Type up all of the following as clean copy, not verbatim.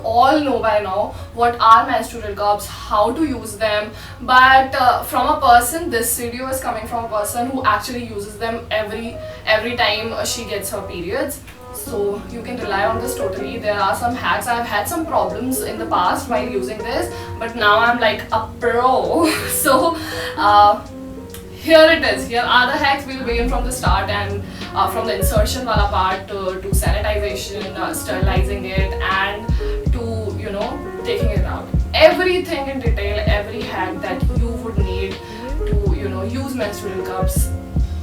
all know by now what are menstrual cups, how to use them, but from a person, this video is coming from a person who actually uses them every time she gets her periods. So you can rely on this totally. There are some hacks. I've had some problems in the past while using this, but now I'm like a pro. So here it is. Here are the hacks. We'll begin from the start and from the insertion wala part to sanitization, sterilizing it, and to taking it out. Everything in detail, every hack that you would need to use menstrual cups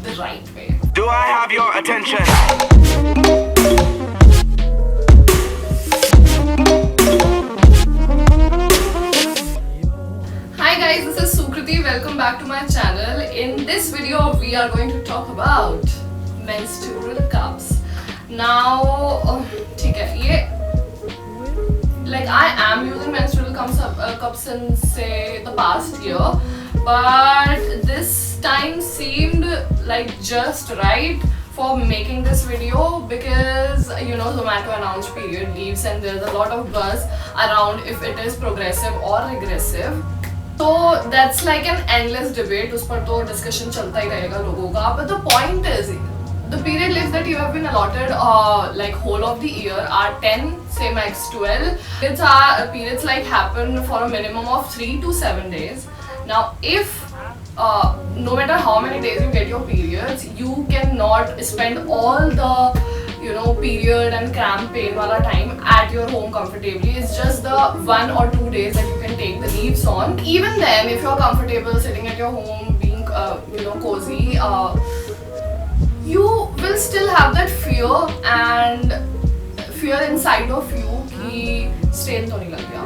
the right way. Do I have your attention? Hi guys, this is Sukriti. Welcome back to my channel. In this video, we are going to talk about menstrual cups. Now, I am using menstrual cups since say the past year, but this time seemed like just right for making this video because Zomato announced period leaves and there's a lot of buzz around if it is progressive or regressive. So that's like an endless debate. उस पर तो discussion चलता ही रहेगा लोगों का. But the point is, the period leaves that you have been allotted like whole of the year are 10, say max 12. Periods like happen for a minimum of 3 to 7 days. Now if no matter how many days you get your periods, you cannot spend all the period and cramp pain wala time at your home comfortably. It's just the 1 or 2 days that you can take the leaves on. Even then, if you're comfortable sitting at your home being cozy, you will still have that fear inside of you कि strain तो नहीं लग गया,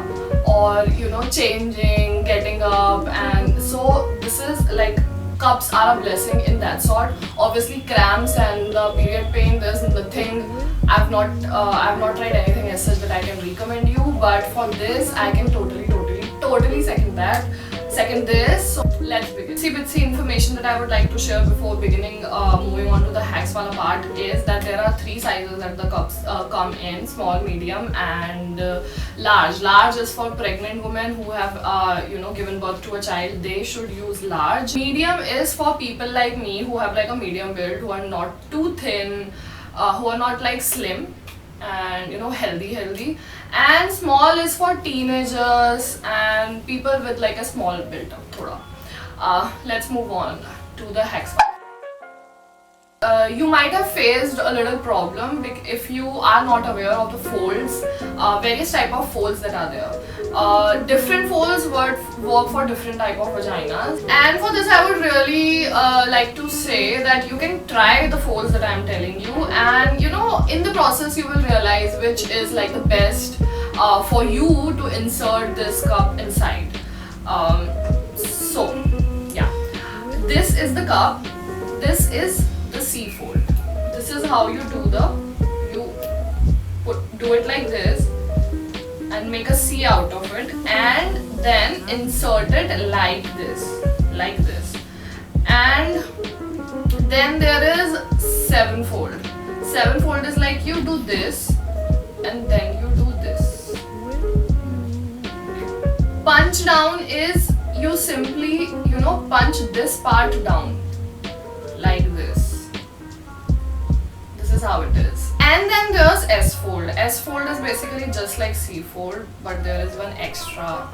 or changing, getting up, and so this is like cups are a blessing in that sort. Obviously cramps and the period pain, there's nothing. I've not tried anything as such that I can recommend you, but for this I can totally second this. So let's begin. Bitsy information that I would like to share before beginning, moving on to the hacks wala part, is that there are 3 sizes that the cups come in: small, medium, and large. Large is for pregnant women who have given birth to a child. They should use large. Medium is for people like me who have like a medium build, who are not too thin, who are not like slim and healthy. And small is for teenagers and people with like a small build up thoda. Let's move on to the hacks. You might have faced a little problem if you are not aware of the folds, various type of folds that are there. Different folds work for different type of vaginas, and for this I would really like to say that you can try the folds that I am telling you, and in the process you will realize which is like the best for you to insert this cup inside. So yeah, this is the cup, this is the C fold. This is how you do do it like this and make a C out of it, and then insert it like this, and then there is 7 fold. 7 fold is like you do this and then you do this. Punch down is you simply punch this part down like this. This is how it is. And then there's S fold. S fold is basically just like C fold, but there is one extra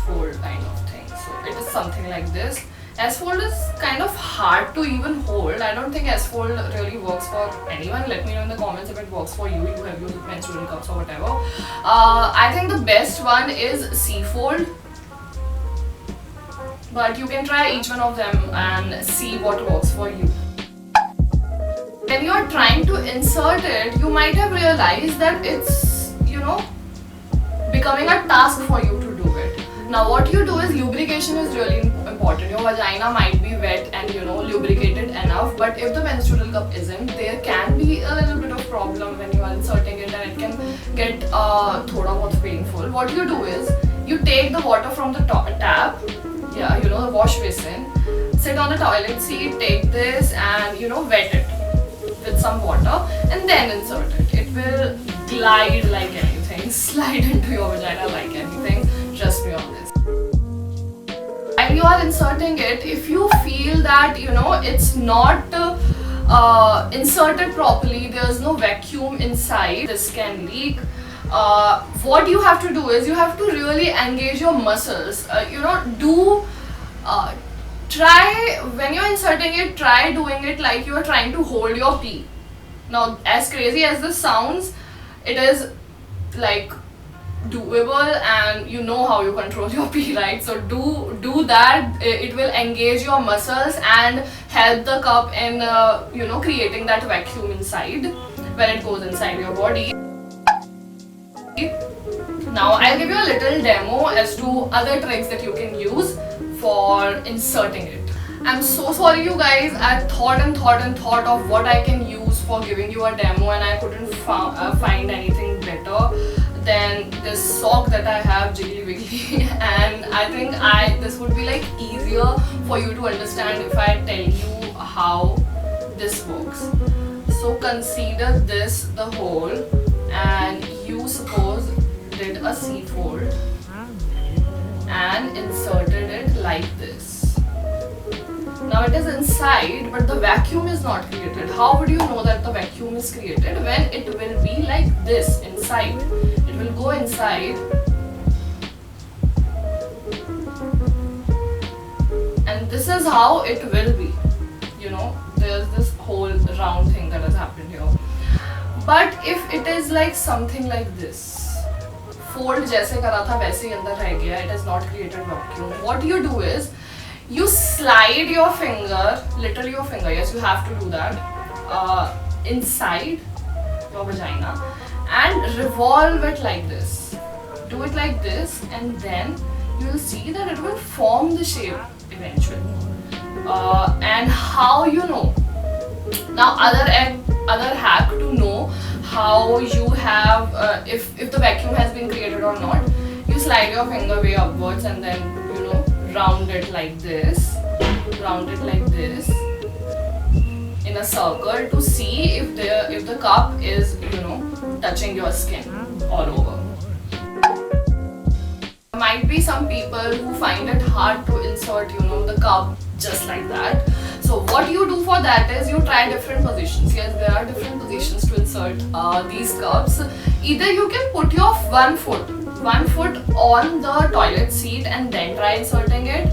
fold kind of thing. So it is something like this. S fold is kind of hard to even hold. I don't think S fold really works for anyone. Let me know in the comments if it works for you. You have used menstrual cups or whatever. I think the best one is C fold, but you can try each one of them and see what works for you. When you are trying to insert it, you might have realized that it's becoming a task for you to do it. Now what you do is, lubrication is really important. Your vagina might be wet and lubricated enough, but if the menstrual cup isn't, there can be a little bit of problem when you are inserting it, and it can get thoda bahut painful. What you do is, you take the water from the tap, the wash basin, sit on the toilet seat, take this and wet it with some water and then insert it. It will glide like anything, slide you are inserting it, if you feel that it's not inserted properly, there's no vacuum inside, this can leak. What you have to do is you have to really engage your muscles. Try when you're inserting it, try doing it like you are trying to hold your pee. Now, as crazy as this sounds, it is like doable, and you know how you control your pee, right? So do that. It will engage your muscles and help the cup in creating that vacuum inside when it goes inside your body. Now I'll give you a little demo as to other tricks that you can use for inserting it. I'm so sorry you guys, I thought of what I can use for giving you a demo, and I couldn't find anything better than this sock that I have, Jiggly Wiggly. And I think this would be like easier for you to understand if I tell you how this works. So consider this the hole, and you suppose did a C-fold and inserted it like this. Now it is inside, but the vacuum is not created. How would you know that the vacuum is created? When it will be like this inside. It will go inside and this is how it will be. There's this whole round thing that has happened here. But if it is like something like this, fold जैसे करा था वैसे ही अंदर रह गया, it has not created vacuum. What you do is you slide your finger, literally your finger, yes, you have to do that, inside your vagina and revolve it like this. Do it like this, and then you will see that it will form the shape eventually. And how you know? Now other hack to know how you have if the vacuum has been created or not. You slide your finger way upwards and then round it like this, in a circle to see if the cup is touching your skin all over. There might be some people who find it hard to insert the cup just like that. So what you do for that is you try different positions. Yes, there are different positions to insert these cups. Either you can put your one foot on the toilet seat and then try inserting it,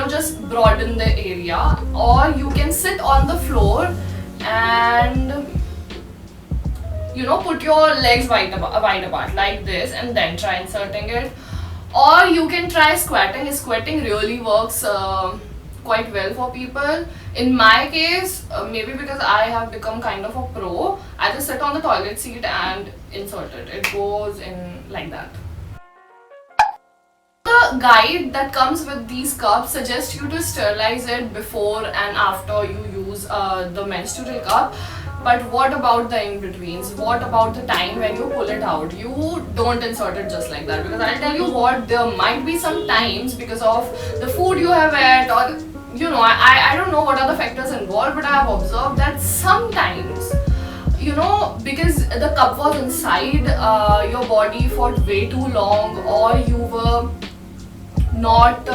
just broaden the area, or you can sit on the floor and put your legs wide apart like this and then try inserting it. Or you can try squatting. Squatting really works quite well for people. In my case, maybe because I have become kind of a pro, I just sit on the toilet seat and insert it. It goes in like that. The guide that comes with these cups suggests you to sterilize it before and after you use the menstrual cup. But what about the in-betweens? What about the time when you pull it out? You don't insert it just like that, because I'll tell you what, there might be some times because of the food you have ate, or I don't know what are the factors involved, but I have observed that sometimes because the cup was inside your body for way too long, or you were not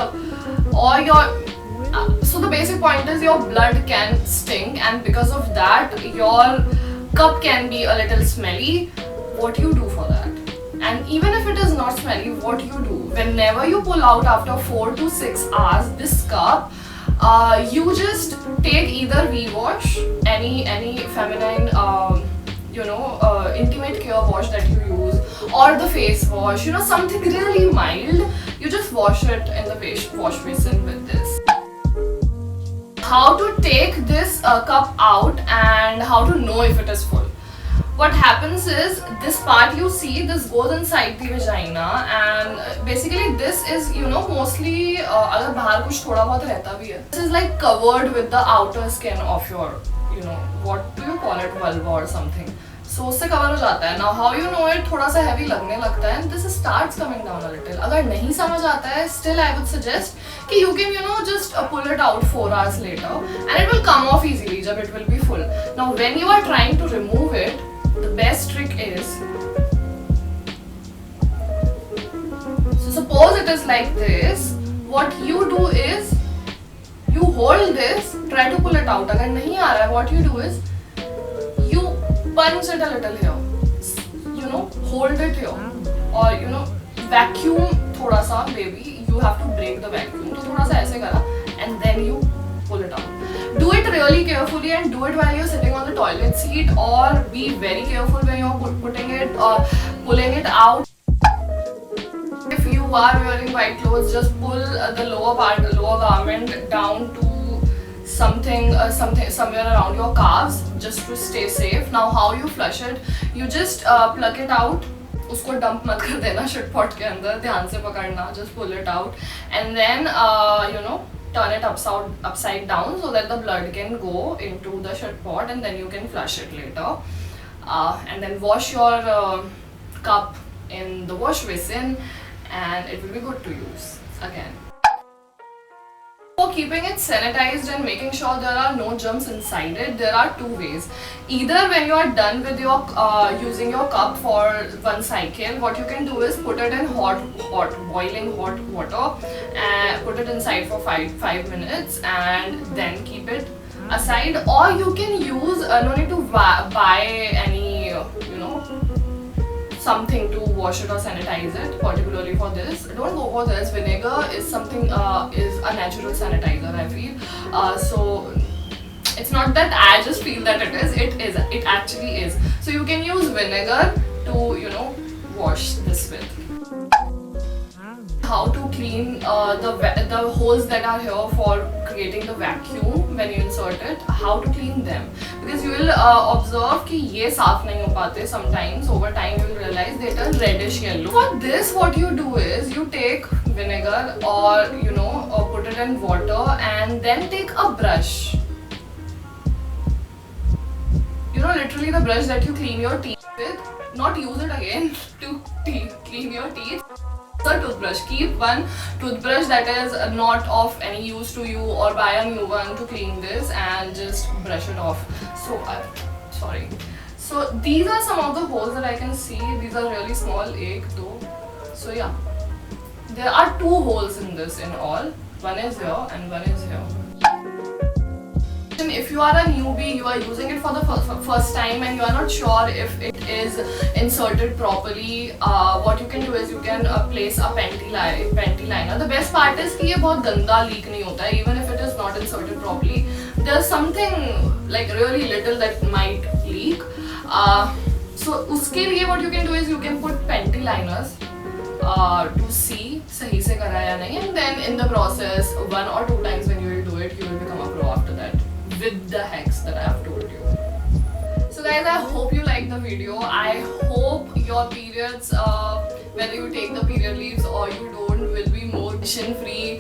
so the basic point is your blood can stink, and because of that your cup can be a little smelly. What you do for that? And even if it is not smelly, what you do? Whenever you pull out after 4 to 6 hours this cup, you just take either V-wash, any feminine intimate care wash that you use, or the face wash, something really mild. You just wash it in the wash basin with this. How to take this cup out and how to know if it is full. What happens is, this part you see, this goes inside the vagina, and basically this is mostly अगर बाहर कुछ थोड़ा बहुत रहता भी है, this is like covered with the outer skin of your what do you call it, vulva or something. So उससे cover हो जाता है. Now how you know it, थोड़ा सा heavy लगने लगता है, and this starts coming down a little. अगर नहीं समझ आता है, still I would suggest कि you can just pull it out 4 hours later, and it will come off easily जब it will be full. Now when you are trying to remove it, the best trick is, so suppose it is like this, what you do is You hold this, try to pull it out. अगर नहीं आ रहा है, what you do is you punch it a little here, you know, hold it here, or you know, vacuum थोड़ा सा, maybe you have to break the vacuum. तो थोड़ा सा ऐसे करा and then you pull it out. Do it really carefully and do it while you're sitting on the toilet seat, or be very careful when you're putting it or pulling it out. If you are wearing white clothes, just pull the lower part, the lower garment down to somewhere around your calves, just to stay safe. Now how you flush it, you just pluck it out. उसको dump मत कर देना shit pot के अंदर, ध्यान से पकड़ना, just pull it out and then you know, turn it upside down so that the blood can go into the shit pot, and then you can flush it later, and then wash your cup in the wash basin, and it will be good to use again. For keeping it sanitized and making sure there are no germs inside it, there are two ways. Either when you are done with your using your cup for one cycle, what you can do is put it in boiling hot water and put it inside for 5 minutes and then keep it aside. Or you can use no need to buy any you know, something to wash it or sanitize it. Particularly for this, don't go for this. Vinegar is something is a natural sanitizer, I feel. So it's not that I just feel that it is. It actually is. So you can use vinegar to, you know, wash this with. How to clean the holes that are here for creating the vacuum when you insert it. How to clean them, because you will observe कि ये साफ नहीं हो पाते. Sometimes over time you will realize they turn reddish yellow. For this, what you do is you take vinegar or you know, or put it in water and then take a brush. You know, literally the brush that you clean your teeth with. Not use it again to clean your teeth. A toothbrush. Keep one toothbrush that is not of any use to you, or buy a new one to clean this and just brush it off. So sorry. So these are some of the holes that I can see. These are really small, एक दो. So yeah, there are 2 holes in this in all. One is here and one is here. If you are a newbie, you are using it for the first time and you are not sure if it is inserted properly, what you can do is you can place a panty liner. The best part is कि ये बहुत गंदा leak नहीं होता है, even if it is not inserted properly. There's something like really little that might leak. So उसके लिए what you can do is you can put panty liners to see सही से करा या नहीं, and then in the process 1 or 2 times when you will do it, you will become a pro after that with the hacks that I have told you. So guys, I hope you liked the video. I hope your periods, whether you take the period leaves or you don't, will be more tension free.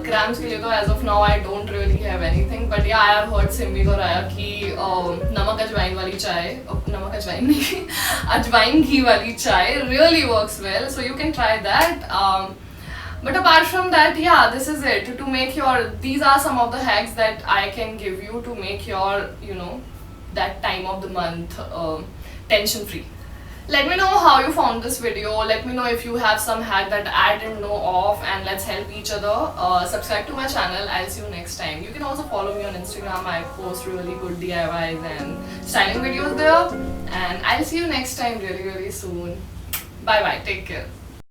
Cramps के लिए तो as of now I don't really have anything, but yeah, I have heard Simbi को राया कि नमक अजवाइन वाली चाय, नमक अजवाइन नहीं, अजवाइन घी वाली चाय really works well, so you can try that. But apart from that, yeah, this is it. To make your, these are some of the hacks that I can give you to make your, you know, that time of the month tension free. Let me know how you found this video. Let me know if you have some hack that I didn't know of, and let's help each other. Subscribe to my channel. I'll see you next time. You can also follow me on Instagram. I post really good DIYs and styling videos there. And I'll see you next time really, really soon. Bye bye. Take care.